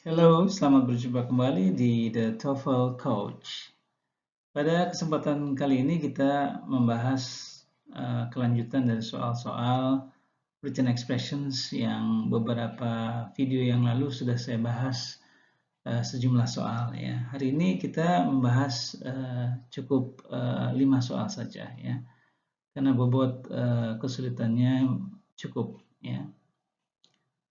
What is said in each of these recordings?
Halo, selamat berjumpa kembali di The TOEFL Coach. Pada kesempatan kali ini kita membahas kelanjutan dari soal-soal written expressions yang beberapa video yang lalu sudah saya bahas sejumlah soal ya. Hari ini kita membahas cukup 5 soal saja ya, karena bobot kesulitannya cukup ya.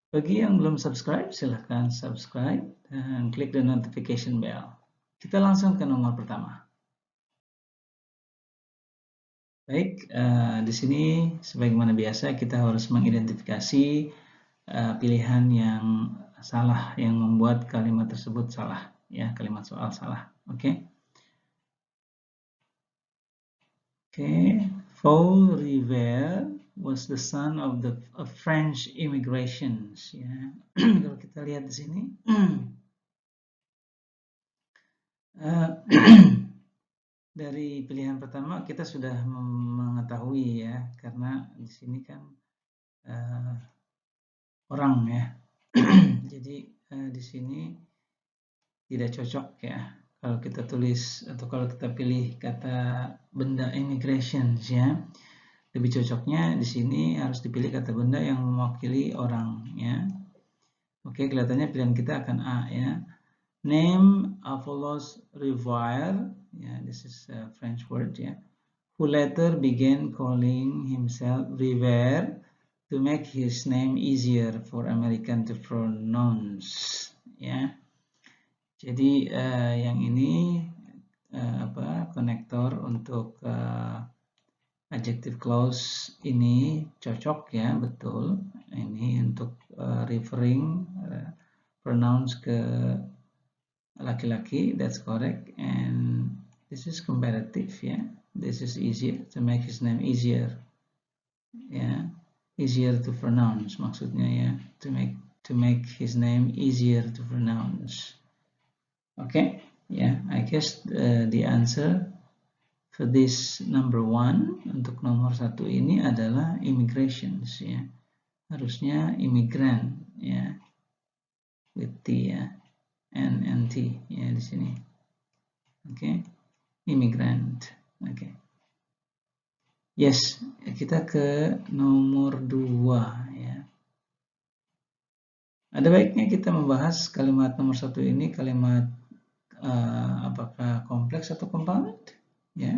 Bagi yang belum subscribe, silahkan subscribe dan klik the notification bell. Kita langsung ke nomor pertama. Baik, di sini sebagaimana biasa kita harus mengidentifikasi pilihan yang salah, yang membuat kalimat tersebut salah, ya, kalimat soal salah. Oke. Paul Revere was the son of French immigrations. Ya, kalau kita lihat di sini. Dari pilihan pertama kita sudah mengetahui ya, karena di sini kan orang ya. Jadi di sini tidak cocok ya kalau kita tulis atau kalau kita pilih kata benda immigration ya. Lebih cocoknya di sini harus dipilih kata benda yang mewakili orang ya. Oke, kelihatannya pilihan kita akan A ya. Name Apollos Revere, yeah, this is a French word, yeah, who later began calling himself Revere to make his name easier for American to pronounce, ya. Jadi yang ini konektor untuk adjective clause ini cocok ya, betul. Ini untuk referring pronouns ke laki-laki, that's correct, and this is comparative, yeah. This is easier to make his name easier, yeah, easier to pronounce maksudnya ya, to make his name easier to pronounce. Okay, yeah, I guess the answer for this number 1 untuk nomor 1 ini adalah immigrations ya, harusnya immigrant ya, with T ya. NNT ya di sini. Oke. Immigrant. Oke. Yes, kita ke nomor 2 ya. Ada baiknya kita membahas kalimat nomor 1 ini, kalimat apakah kompleks atau compound ya.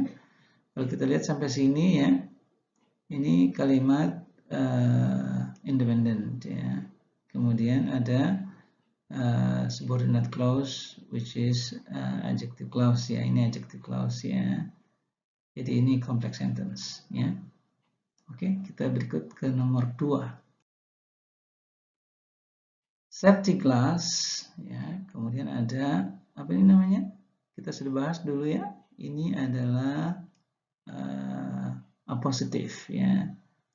Kalau kita lihat sampai sini ya. Ini kalimat independent ya. Kemudian ada subordinate clause which is adjective clause ya, ini adjective clause ya, jadi ini complex sentence ya. Oke, kita berikut ke nomor 2, safety class ya. Kemudian ada apa ini namanya, kita sudah bahas dulu ya, ini adalah appositive ya,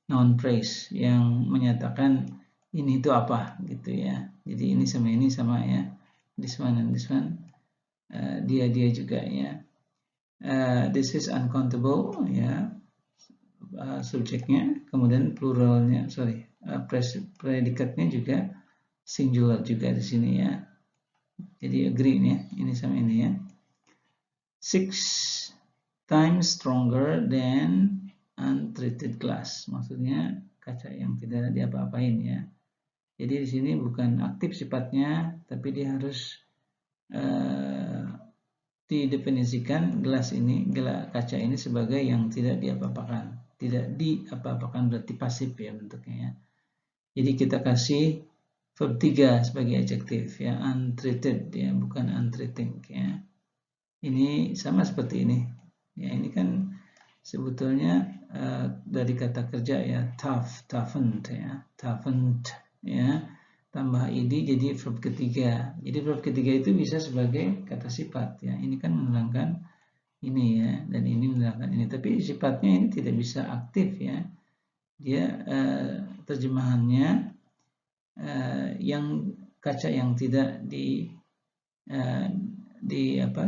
noun phrase yang menyatakan ini itu apa gitu ya. Jadi ini sama ya, this one and this one, dia juga ya. This is uncountable ya, subjeknya, kemudian pluralnya, predikatnya juga singular juga di sini ya. Jadi agree ya, ini sama ini ya. 6 times stronger than untreated glass, maksudnya kaca yang tidak diapa-apain ya. Jadi di sini bukan aktif sifatnya, tapi dia harus didefinisikan kaca ini sebagai yang tidak diapa-apakan. Tidak diapa-apakan berarti pasif ya bentuknya ya. Jadi kita kasih verb 3 sebagai adjektif ya, untreated ya, bukan untreating ya. Ini sama seperti ini. Ya, ini kan sebetulnya dari kata kerja ya, toughened ya, toughened ya, tambah id jadi verb ketiga. Jadi verb ketiga itu bisa sebagai kata sifat ya. Ini kan menerangkan ini ya, dan ini menerangkan ini. Tapi sifatnya ini tidak bisa aktif ya. Dia terjemahannya yang kaca yang tidak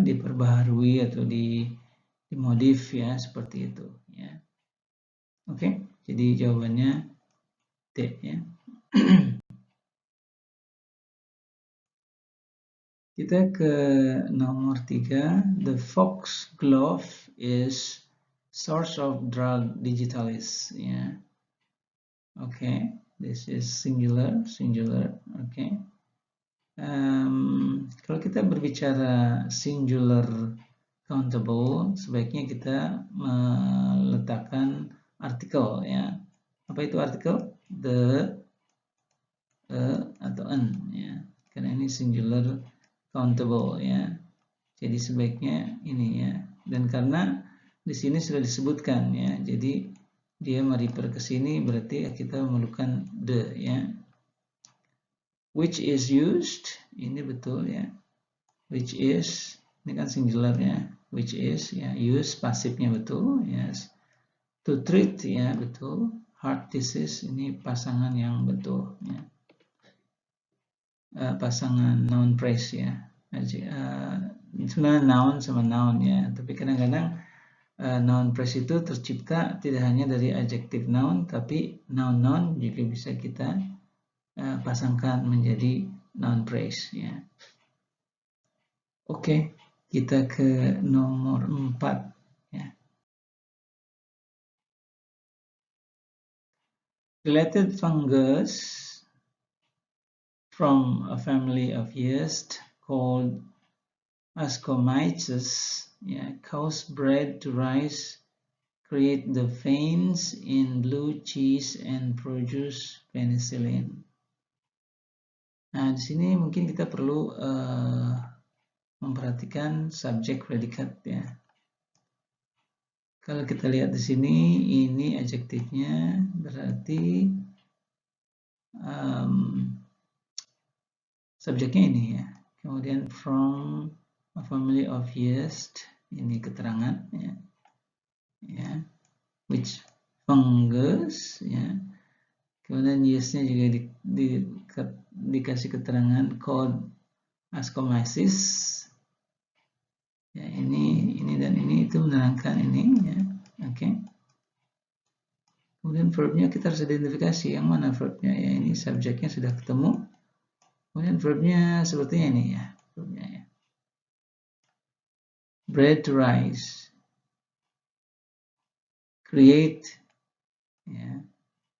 diperbaharui atau dimodif ya, seperti itu ya. Oke, jadi jawabannya D ya. Kita ke nomor 3. The foxglove is source of drug digitalis. Ya. Okay, this is singular. Okay. Kalau kita berbicara singular countable, sebaiknya kita meletakkan artikel, ya. Apa itu artikel? The, atau an, ya. Karena ini singular countable, ya. Jadi sebaiknya ini, ya. Dan karena di sini sudah disebutkan, ya. Jadi dia merefer ke sini berarti kita memerlukan the, ya. Which is used, ini betul, ya. Which is, ini kan singular, ya. Which is, ya. Use pasifnya betul, yes. To treat, ya, betul. Heart disease, ini pasangan yang betul, ya. Pasangan noun phrase, ya. Sebenarnya noun sama noun, ya. Tapi kadang-kadang noun phrase itu tercipta tidak hanya dari adjective noun, tapi noun-noun juga bisa kita pasangkan menjadi noun phrase, ya. Oke, kita ke nomor 4, ya. Related fungus from a family of yeast called Ascomyces, ya, cause bread to rise, create the veins in blue cheese and produce penicillin. Nah, di sini mungkin kita perlu memperhatikan subjek predikat, ya. Kalau kita lihat di sini, ini adjektifnya berarti subjeknya ini, ya. Kemudian from a family of yeast, ini keterangan, ya. Ya, which fungus, ya. Kemudian yeastnya juga dikasih keterangan called Ascomyces. Ya, ini dan ini itu menerangkan ini, ya. Oke. Kemudian verbnya kita harus identifikasi yang mana verbnya, ya. Ini subjeknya sudah ketemu. Kemudian verbnya sepertinya ini, ya. Verbnya, ya. Bread to rise. Create, ya.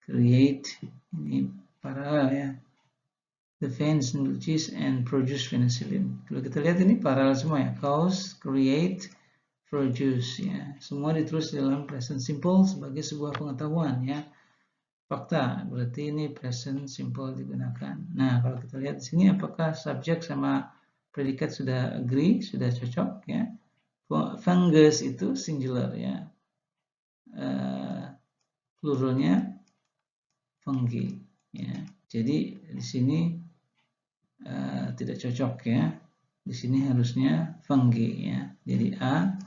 Create, ini paralel, ya. The veins in cheese and produce penicillin. Kalau kita lihat ini paralel semua, ya. Cause, create, produce, ya. Semua ditulis dalam present simple sebagai sebuah pengetahuan, ya. Fakta, berarti ini present simple digunakan. Nah, kalau kita lihat di sini apakah subjek sama predikat sudah agree, sudah cocok, ya. Fungus itu singular, ya. Pluralnya fungi, ya. Jadi di sini tidak cocok, ya. Di sini harusnya fungi, ya. Jadi A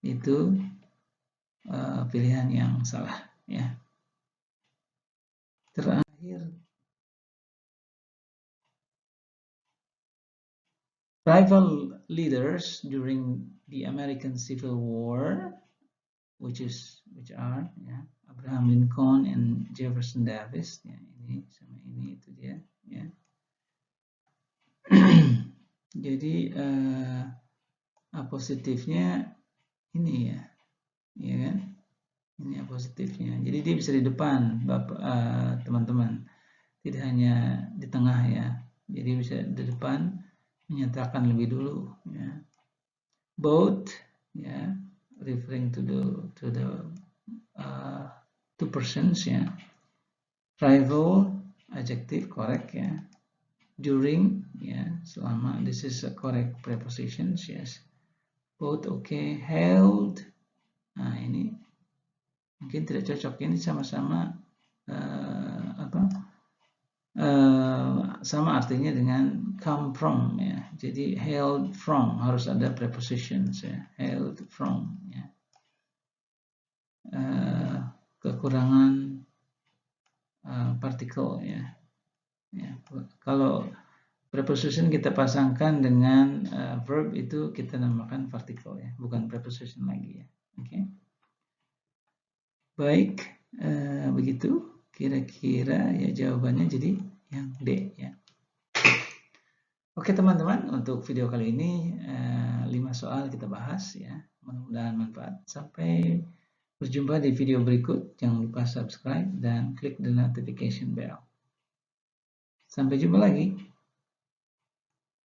itu pilihan yang salah, ya. Terakhir, rival leaders during the American Civil War, which are, ya, Abraham Lincoln and Jefferson Davis, ya. Ini sama ini itu dia, ya. Jadi A positifnya ini, ya, ya kan? Ini A positifnya. Jadi dia bisa di depan, Bapak, teman-teman. Tidak hanya di tengah, ya. Jadi bisa di depan, menyatakan lebih dulu, ya. Both, ya, referring to the two persons, ya. Rival, adjective, correct, ya. During, ya, selama, this is a correct prepositions, yes. Both, okay. Held, nah ini mungkin tidak cocok, ini sama-sama sama artinya dengan come from, ya. Jadi hailed from harus ada prepositions, ya. Hailed from, ya. Kekurangan partikel, ya. Ya. Kalau preposition kita pasangkan dengan verb itu kita namakan partikel, ya, bukan preposition lagi, ya. Oke. Baik, begitu kira-kira, ya, jawabannya jadi yang D, ya. Oke teman-teman, untuk video kali ini 5 soal kita bahas ya. Mudah-mudahan manfaat. Sampai berjumpa di video berikut. Jangan lupa subscribe dan klik the notification bell. Sampai jumpa lagi.